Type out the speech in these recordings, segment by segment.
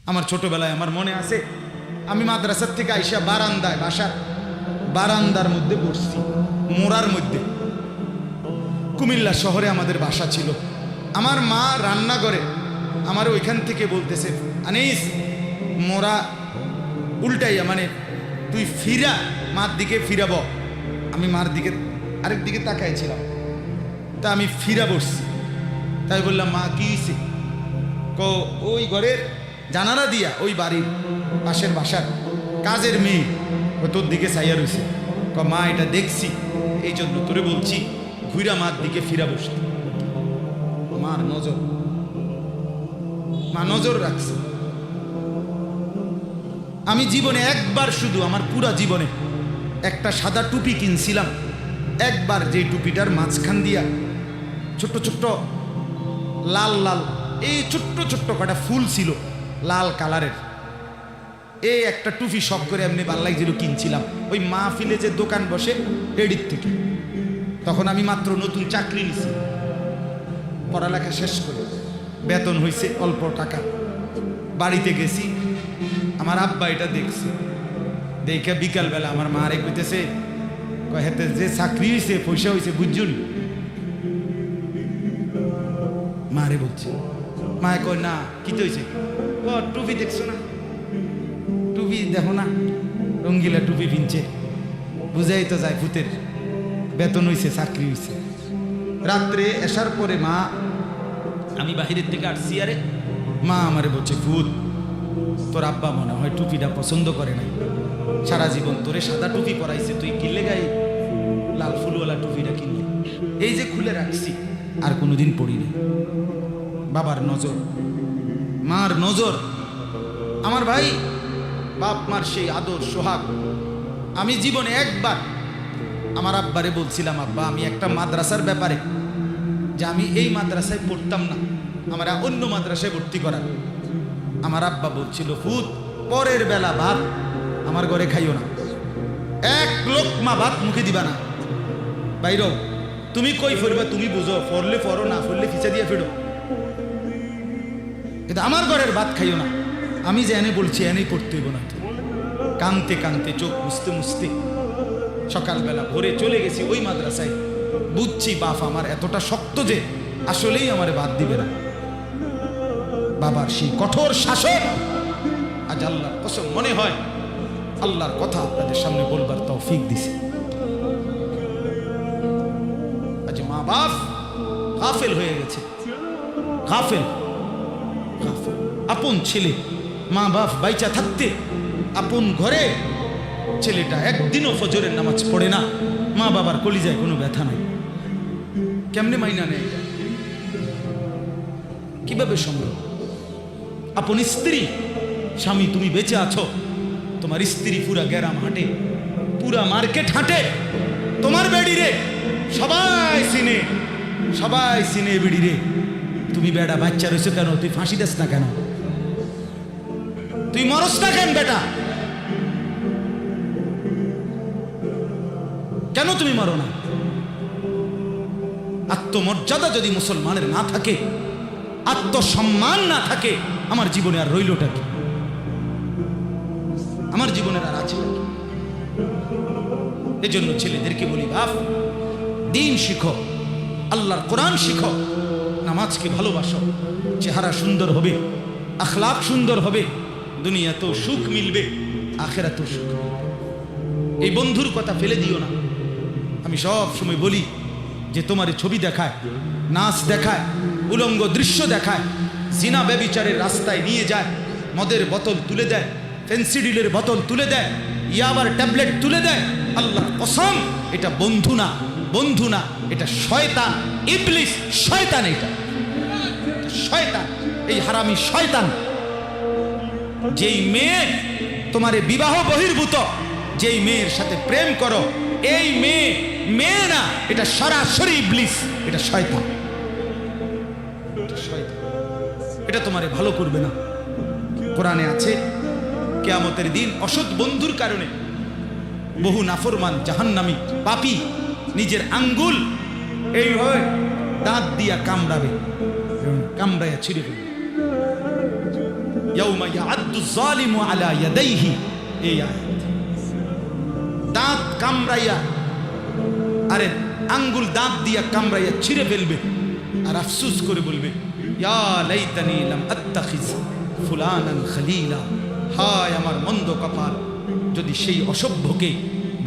আমার ছোটবেলায় আমার মনে আছে, আমি মাদ্রাসার থেকে আইসা বারান্দায়, বাসার বারান্দার মধ্যে বসছি, মোড়ার মধ্যে। কুমিল্লা শহরে আমাদের বাসা ছিল। আমার মা রান্না করে আমার ওইখান থেকে বলতেছে, আনিস মোড়া উল্টাইয়া, মানে তুই ফিরা, মার দিকে ফিরাব। আমি মার দিকে আরেক দিকে তাকাইছিলাম, তা আমি ফিরা বসছি। তাই বললাম, মা কি হয়েছে? ওই ঘরের জানালা দিয়া ওই বাড়ির পাশের বাসার কাজের মেয়ে তোর দিকে চাইয়া রয়েছে। মা এটা দেখছি, এই জন্য তোরে বলছি ঘুরা মার দিকে ফিরা বসতে। মার নজর, মা নজর রাখছে। আমি জীবনে একবার, শুধু আমার পুরা জীবনে একটা সাদা টুপি কিনছিলাম একবার, যে টুপিটার মাঝখান দিয়া ছোট্ট ছোট্ট লাল লাল এই ছোট্ট ছোট্ট কটা ফুল ছিল লাল কালারের। এই একটা টুপি শখ করে এমনি ভাল লাগছিল, কিনছিলাম ওই মাহফিলে যে দোকান বসে রেডির থেকে। তখন আমি মাত্র নতুন চাকরি নিছি, পড়ালেখা শেষ করে বেতন হয়েছে অল্প টাকা। বাড়িতে গেছি, আমার আব্বা এটা দেখছে, দেখে বিকালবেলা আমার মা রে কইতেছে, হেতে যে চাকরি হয়েছে পয়সা হয়েছে বুঝছুন। মারে বলছে, মায়ে কয় না কি তো হয়েছে? ও টুপি দেখছো না, টুপি দেখো না, রঙ্গিলা টুপি পিনছে, বুঝাই তো যায় ভূতের বেতন হয়েছে, চাকরি হয়েছে। রাত্রে আসার পরে মা, আমি বাহিরের থেকে আসছি, আরে মা আমারে বলছে, ভূত তোর আব্বা মনে হয় টুপিটা পছন্দ করে নাই, সারা জীবন তোরে সাদা টুপি পরাইছে, তুই কিনলে গাই লাল ফুলওয়ালা টুপিটা কিনলে। এই যে খুলে রাখছি, আর কোনোদিন পড়িনি। বাবার নজর, মার নজর। আমার ভাই, বাপ মার সেই আদর সোহাগ। আমি জীবনে একবার আমার আব্বারে বলছিলাম, আব্বা আমি একটা মাদ্রাসার ব্যাপারে, যে আমি এই মাদ্রাসায় পড়তাম না, আমার অন্য মাদ্রাসায় ভর্তি করার। আমার আব্বা বলছিল, ভূত পরের বেলা ভাত আমার ঘরে খাইও না, এক লোকমা ভাত মুখে দিবা না, বাইরও তুমি কই ফিরবা তুমি বুঝো, ফরলে ফরো, না ফরলে খিচা দিয়ে ফেরো, কিন্তু আমার ঘরের ভাত খাইও না। আমি যে এনে বলছি এনেই পড়তে হইব না। কানতে কানতে চোখ মুছতে মুছতে সকালবেলা ভোরে চলে গেছি ওই মাদ্রাসায়। বুঝছি বাপ আমার এতটা শক্ত যে আসলেই আমার বাদ দিবে না। বাবার সেই কঠোর শাসন আজ আল্লাহর কসম মনে হয় আল্লাহর কথা আপনাদের সামনে বলবার তৌফিক দিছে। আজ মা বাপ গাফেল হয়ে গেছে, গাফেল। আপন ছেলে, মা বাপ বাইচা থাকতে আপন ঘরে ছেলেটা একদিনও ফজরের নামাজ পড়ে না, মা বাবার কলিজায় কোনো ব্যথা নাই। কেমনে মাইনা নেই? কিভাবে সম্ভব? আপন স্ত্রী, স্বামী তুমি বেঁচে আছো, তোমার স্ত্রী পুরা গ্রাম হাঁটে, পুরা মার্কেট হাঁটে, তোমার বেড়ি রে সবাই চিনে, সবাই চিনে বেড়ি রে। তুমি বেড়া বাচ্চা রয়েছো কেন? তুই ফাঁসি দেস না কেন? তুই মরস না কেন বেটা? কেন তুমি মরো না? আত্মমর্যাদা যদি মুসলমানের না থাকে, আত্মসম্মান না থাকে, আমার জীবনে আর রইলটা কি? আমার জীবনের আর আছে নাকি? এজন্য ছেলেদেরকে বলি, বাপ দিন শিখো, আল্লাহর কোরআন শিখো, নামাজকে ভালোবাসো, চেহারা সুন্দর হবে, আখলাক সুন্দর হবে, দুনিয়াতেও সুখ মিলবে, আখেরাতেও সুখ মিলবে। এই বন্ধুর কথা ফেলে দিও না। আমি সব সময় বলি যে তোমার ছবি দেখায়, নাচ দেখায়, উলঙ্গ দৃশ্য দেখায়, জিনা ব্যভিচারের রাস্তায় নিয়ে যায়, মদের বোতল তুলে দেয়, ফেন্সিডিলের বোতল তুলে দেয়, ইয়াবার ট্যাবলেট তুলে দেয়, আল্লাহর কসম এটা বন্ধু না, বন্ধু না, এটা শয়তান, ইবলিস, শয়তান, এটা শয়তান, এই হারামি শয়তান। যেই মেয়ে তোমারে বিবাহ বহির্ভূত, যেই মেয়ের সাথে প্রেম করো, এই মেয়ে মেয়ে না, এটা সরাসরি ইবলিস, এটা শয়তান, এটা শয়তান, এটা তোমারে ভালো করবে না। কোরআনে আছে কিয়ামতের দিন অসৎ বন্ধুর কারণে বহু নাফরমান জাহান্নামী পাপী নিজের আঙ্গুল এইভাবে দাঁত দিয়া কামড়াবে, কামড়াইয়া ছিঁড়ে ফেলবে। ইয়াউমা ইয়াআদ্দু যালিমু আলা ইয়াদাইহি, এই আয়াত। দাঁত কামড়াইয়া, আরে আঙ্গুল দাঁত দিয়া কামড়াইয়া ছিঁড়ে ফেলবে আর আফসোস করে বলবে, ইয়া লাইতানি লাম আত্তাখিজ ফুলানান খলিলা, হায় আমার মন্দ কপাল, যদি সেই অসভ্যকে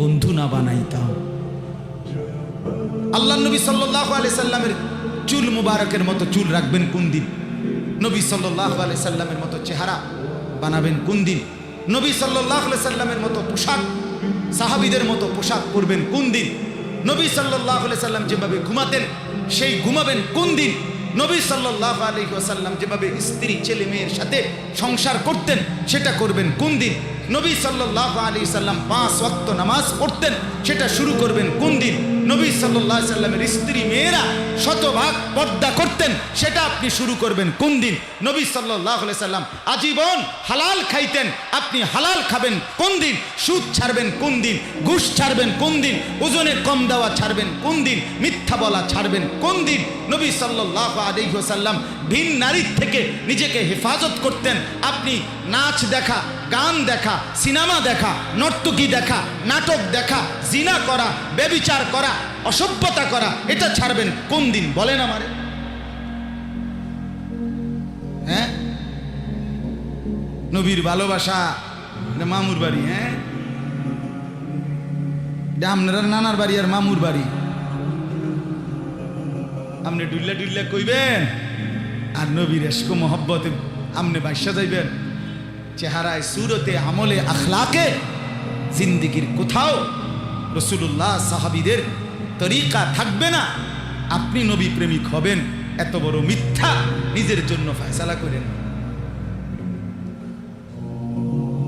বন্ধু না বানাইতাম। আল্লাহ নবী সাল্লাল্লাহু আলাইহি সাল্লামের চুল মুবারকের মতো চুল রাখবেন কোন দিন? নবী সাল্লাল্লাহু আলাইহি সাল্লামের মতো চেহারা বানাবেন কোন দিন? নবী সাল্লাল্লাহু আলাইহি সাল্লামের মতো পোশাক, সাহাবীদের মতো পোশাক পরবেন কোন দিন? নবী সাল্লাল্লাহু আলাইহি সাল্লাম যেভাবে ঘুমাতেন সেই ঘুমাবেন কোন দিন? নবী সাল্লাল্লাহু আলাইহি ওয়াসাল্লাম যেভাবে স্ত্রী ছেলে মেয়ের সাথে সংসার করতেন সেটা করবেন কোন দিন? নবী সাল্লাল্লাহু আলাইহি সাল্লাম 5 ওয়াক্ত নামাজ পড়তেন, সেটা শুরু করবেন কোন দিন? নবী সাল্লাল্লাহু আলাইহি সাল্লামের স্ত্রী মেয়েরা শতভাগ পর্দা করতেন, সেটা আপনি শুরু করবেন কোন দিন? নবী সাল্লাল্লাহু আলাইহি সাল্লাম আজীবন হালাল খাইতেন, আপনি হালাল খাবেন কোন দিন? সুদ ছাড়বেন কোন দিন? ঘুষ ছাড়বেন কোন দিন? ওজনে কম দেওয়া ছাড়বেন কোন দিন? মিথ্যা বলা ছাড়বেন কোন দিন? নবী সাল্লাল্লাহু আলাইহি ওয়াসাল্লাম ভিন নারীর থেকে নিজেকে হেফাজত করতেন, আপনি নাচ দেখা, গান দেখা, সিনেমা দেখা, নর্তকী দেখা, নাটক দেখা, জিনা করা, ব্যভিচার করা, অসভ্যতা করা, এটা ছাড়বেন কোন দিন? বলেন আমারে। হ্যাঁ, নবীর ভালোবাসা মামুর বাড়ি, হ্যাঁ আপনারা নানার বাড়ি আর মামুর বাড়ি, আপনি ডুল্লা ডুল্লা কইবেন আর নবীর এশক মোহব্বতে আপনি বাসা যাইবেন। চেহারায়, সুরতে, আমলে, আখলাকে জিন্দিগির কোথাও রাসূলুল্লাহ সাহাবীদের তরিকা থাকবে না, আপনি নবী প্রেমিক হবেন, এত বড় মিথ্যা নিজের জন্য ফয়সালা করেন।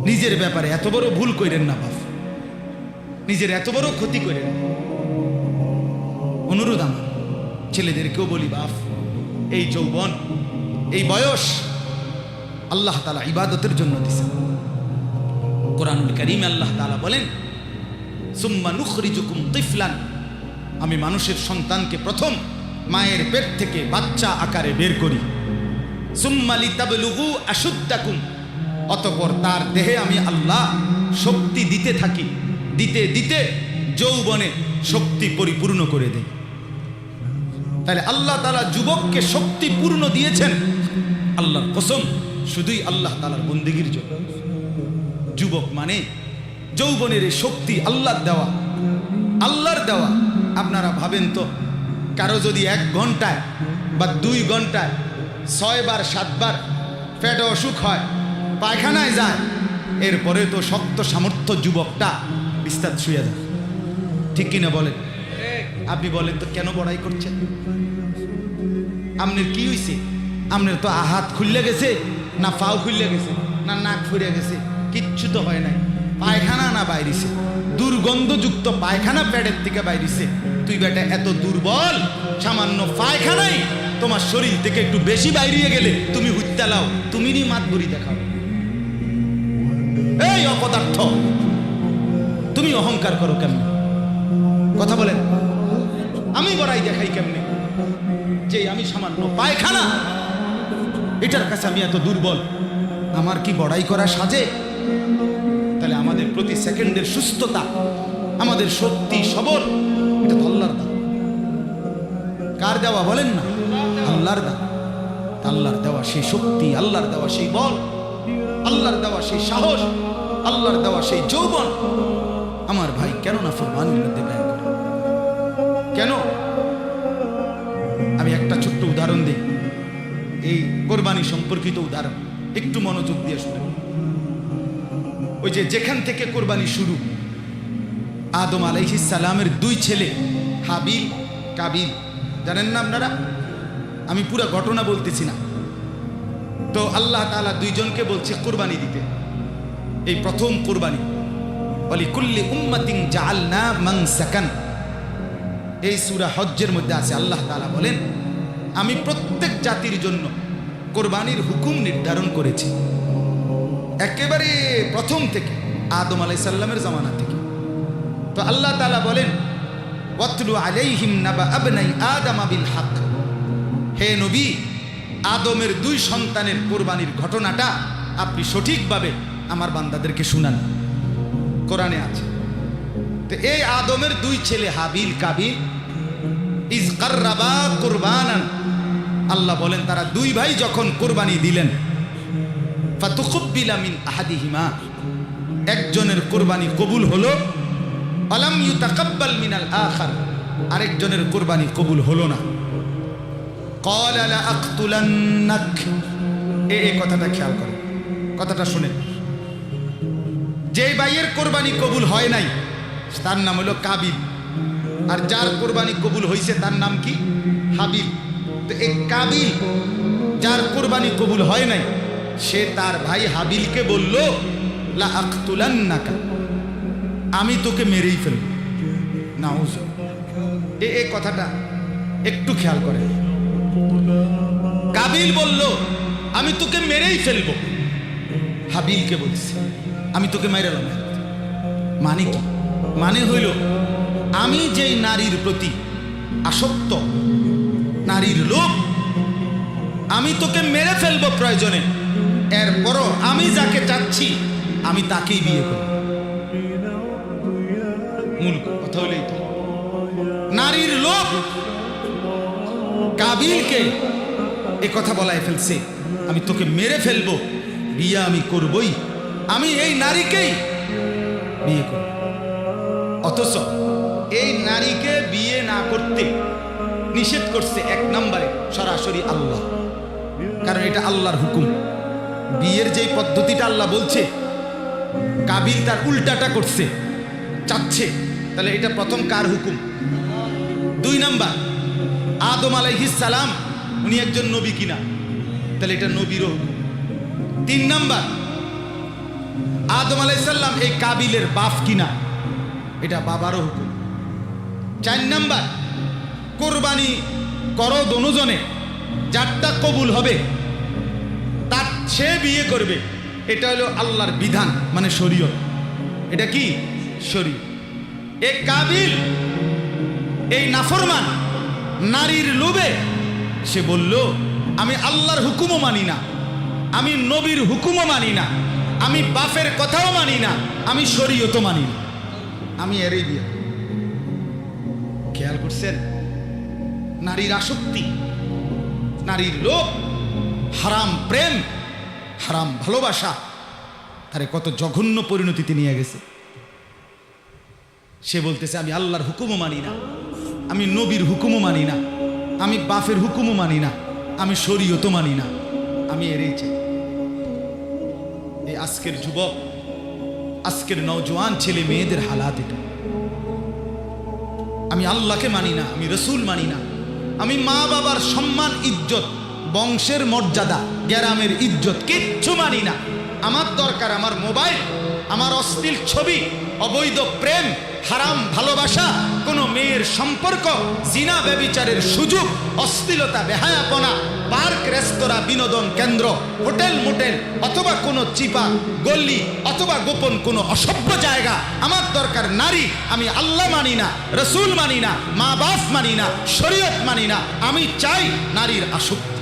নিজের ব্যাপারে এত বড় ভুল করেন না বাপ, নিজের এত বড় ক্ষতি করেন। অনুরোধ আমার ছেলেদেরকেও বলি, বাপ এই যৌবন, এই বয়স আল্লাহ তাআলা ইবাদতের জন্য দিয়েছেন। কোরআনুল কারীমে আল্লাহ তাআলা বলেন, সুম্মা নুখরিজুকুম তিফলান, আমি মানুষের সন্তানকে প্রথম মায়ের পেট থেকে বাচ্চা আকারে বের করি। সুম্মা লিতাবলুগু আশুদ্দাকুম, অতঃপর তার দেহে আমি আল্লাহ শক্তি দিতে থাকি, দিতে দিতে যৌবনে শক্তি পরিপূর্ণ করে দেই। তাহলে আল্লাহ তাআলা যুবককে শক্তি পূর্ণ দিয়েছেন আল্লাহর কসম শুধুই আল্লাহ তাআলার বন্দেগীর জন্য। যুবক মানে যৌবনের এই শক্তি আল্লাহর দেওয়া, আল্লাহর দেওয়া। আপনারা ভাবেন তো, কারো যদি 1 ঘন্টায় বা 2 ঘন্টায় 6 বার 7 বার পেটে অসুখ হয়, পায়খানায় যায়, এরপরে তো শক্ত সামর্থ্য যুবকটা বিস্তার শুয়ে যায়, ঠিক কিনা বলেন? আপনি বলেন তো কেন বড়াই করছেন? আপনার কি হয়েছে? আপনার তো হাত খুললে গেছে, না পাও খুললে গেছে, না নাক ফুরে গেছে, কিচ্ছু তো হয় নাই। পায়খানা না বাইরেছে, দুর্গন্ধযুক্ত পায়খানা পেটের থেকে বাইরেছে। তুই বেটা এত দুর্বল, সামান্য পায়খানাই তোমার শরীর থেকে একটু বেশি বাইরিয়ে গেলে তুমি হুত্যা লাও, তুমি নি মাত বুড়ি দেখাও। এই অপদার্থ, তুমি অহংকার করো কেমন? কথা বলেন, আমি বড়াই দেখাই কেমনে যে আমি সামান্য পায়খানা, এটার কাছে আমি এত দুর্বল, আমার কি বড়াই করা সাজে? তাহলে আমাদের প্রতি সেকেন্ডের সুস্থতা, আমাদের শক্তি সবল, এটা তো আল্লাহর দান। কার দেওয়া বলেন না? আল্লাহর দান। আল্লাহর দেওয়া সেই শক্তি, আল্লাহর দেওয়া সেই বল, আল্লাহর দেওয়া সেই সাহস, আল্লাহর দেওয়া সেই যৌবন, আমার ভাই কেন না ফরমানের মধ্যে ব্যয় করে? কেন? আমি একটা ছোট্ট উদাহরণ দিই, এই কোরবানি সম্পর্কিত উদাহরণ, একটু মনোযোগ দিয়ে শুনেন। ওই যে যেখান থেকে কোরবানি শুরু, আদম আলাইহিস সালামের 2 ছেলে হাবিল কাবিল, জানেন না আপনারা? আমি পুরো ঘটনা বলতেছি না। তো আল্লাহ তাআলা 2 জনকে বলছে কোরবানি দিতে, এই প্রথম কোরবানি। ওয়ালিকুল্লি উম্মাতিন জাআলনা মানসাকান, এই সূরা হজ্জের মধ্যে আছে। আল্লাহ তাআলা বলেন, আমি প্রত্যেক জাতির জন্য কোরবানির হুকুম নির্ধারণ করেছি, একেবারে প্রথম থেকে, আদম আলাইহিস সালামের জামানা থেকে। তো আল্লাহ তাআলা বলেন, ওয়াতলু আলাইহিম নাবা আবনাই আদম বিল হক, হে নবী, আদমের 2 সন্তানের কোরবানির ঘটনাটা আপনি সঠিকভাবে আমার বান্দাদেরকে শুনান। কোরআনে আছে। তো এই আদমের দুই ছেলে হাবিল কাবিল ইজ কাররাবা কুরবানান, আল্লাহ বলেন তারা দুই ভাই যখন কুরবানি দিলেন, ফাতুকুব্বিলা মিন আহাদিহিমা, একজনের কুরবানি কবুল হলো, আলাম ইউতাকাব্বাল মিনাল আখার, আরেকজনের কুরবানি কবুল হলো না। ক্বালা লা আকতুলান্নাক, এই কথাটা খেয়াল করেন, কথাটা শুনে। যে ভাইয়ের কুরবানি কবুল হয় নাই তার নাম হলো কাবিল, আর যার কুরবানি কবুল হয়েছে তার নাম কি? হাবিল। তো এই কাবিল যার কুরবানি কবুল হয় নাই, সে তার ভাই হাবিলকে বলল লা আকতুলান্নাকা, আমি তোকে মেরেই ফেলব। নাউজ, এই কথাটা একটু খেয়াল করেন। কাবিল বলল আমি তোকে মেরেই ফেলব, হাবিলকে বলছে আমি তোকে মেরে ফেলব। মানে কি? মানে হইল আমি যেই নারীর প্রতি আসক্ত, নারীর লোভ, আমি তোকে মেরে ফেলবো প্রয়োজনে, এরপরও আমি যাকে চাচ্ছি আমি তাকেই বিয়ে করব। মূল কথা হলো এটা, নারীর লোভ কাবিলকে এ কথা বলায় ফেলছে, আমি তোকে মেরে ফেলবো, বিয়ে আমি করবই, আমি এই নারীকেই বিয়ে করব। অথচ এই নারীকে বিয়ে না করতে নিষেধ করছে এক নম্বরে সরাসরি আল্লাহ, কারণ এটা আল্লাহর হুকুম। বিয়ের যেই পদ্ধতিটা আল্লাহ বলছে, কাবিল তার উল্টাটা করছে, চাচ্ছে, তাহলে এটা প্রথম কার হুকুম? দুই নাম্বার, আদম আলাইহিস সালাম উনি একজন নবী কিনা, তাহলে এটা নবীরও হুকুম। তিন নাম্বার, আদম আলাইহিস সালাম এই কাবিলের বাপ কিনা, এটা বাবারও হুকুম। চার নাম্বার, কোরবানি করো দোনোজনে, যারটা কবুল হবে তার সে বিয়ে করবে, এটা হলো আল্লাহর বিধান, মানে শরীয়ত। এটা কি? শরীয়ত। এই কাবিল এই নাফরমান নারীর লোভে সে বলল আমি আল্লাহর হুকুমও মানি না, আমি নবীর হুকুমও মানি না, আমি বাপের কথাও মানি না, আমি শরীয়তও মানি না, আমি এরই বিয়ে। খেয়াল করছেন? নারীর আসক্তি, নারীর লোভ, হারাম প্রেম, হারাম ভালোবাসা তারে কত জঘন্য পরিণতিতে নিয়ে গেছে। সে বলতেছে আমি আল্লাহর হুকুমও মানি না, আমি নবীর হুকুমও মানি না, আমি বাপের হুকুমও মানি না, আমি শরীয়তও মানি না, আমি এরই চাই। এই আজকের যুবক, আজকের নওজোয়ান ছেলে মেয়েদের হালাত এটা। আমি আল্লাহকে মানি না, আমি রসুল মানি না, আমি মা বাবার সম্মান ইজ্জত, বংশের মর্যাদা, গ্রামের ইজ্জত কিচ্ছু মানি না। আমার দরকার আমার মোবাইল, আমার অশ্লীল ছবি, অবৈধ প্রেম, হারাম ভালোবাসা, কোনো মেয়ের সম্পর্ক, জিনা ব্যভিচারের সুযোগ, অশ্লীলতা, বেহায়াপনা, পার্ক, রেস্তোরাঁ, বিনোদন কেন্দ্র, হোটেল মোটেল, অথবা কোনো চিপা গল্লি, অথবা গোপন কোনো অসভ্য জায়গা। আমার দরকার নারী। আমি আল্লাহ মানি না, রসুল মানি না, মা বাপ মানি না, শরীয়ত মানি না, আমি চাই নারীর আসক্তি।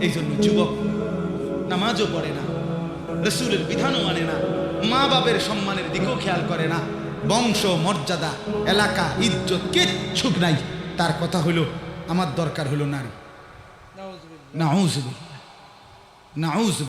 এই জন্য যুবক নামাজও পড়ে না, রসুলের বিধানও মানে না, মা বাপের সম্মানের দিকেও খেয়াল করে না, বংশ মর্যাদা, এলাকা, ইজ্জত কিচ্ছু নাই। তার কথা হলো আমার দরকার হলো নারী। নাউজুবিল্লাহ, নাউজুবিল্লাহ।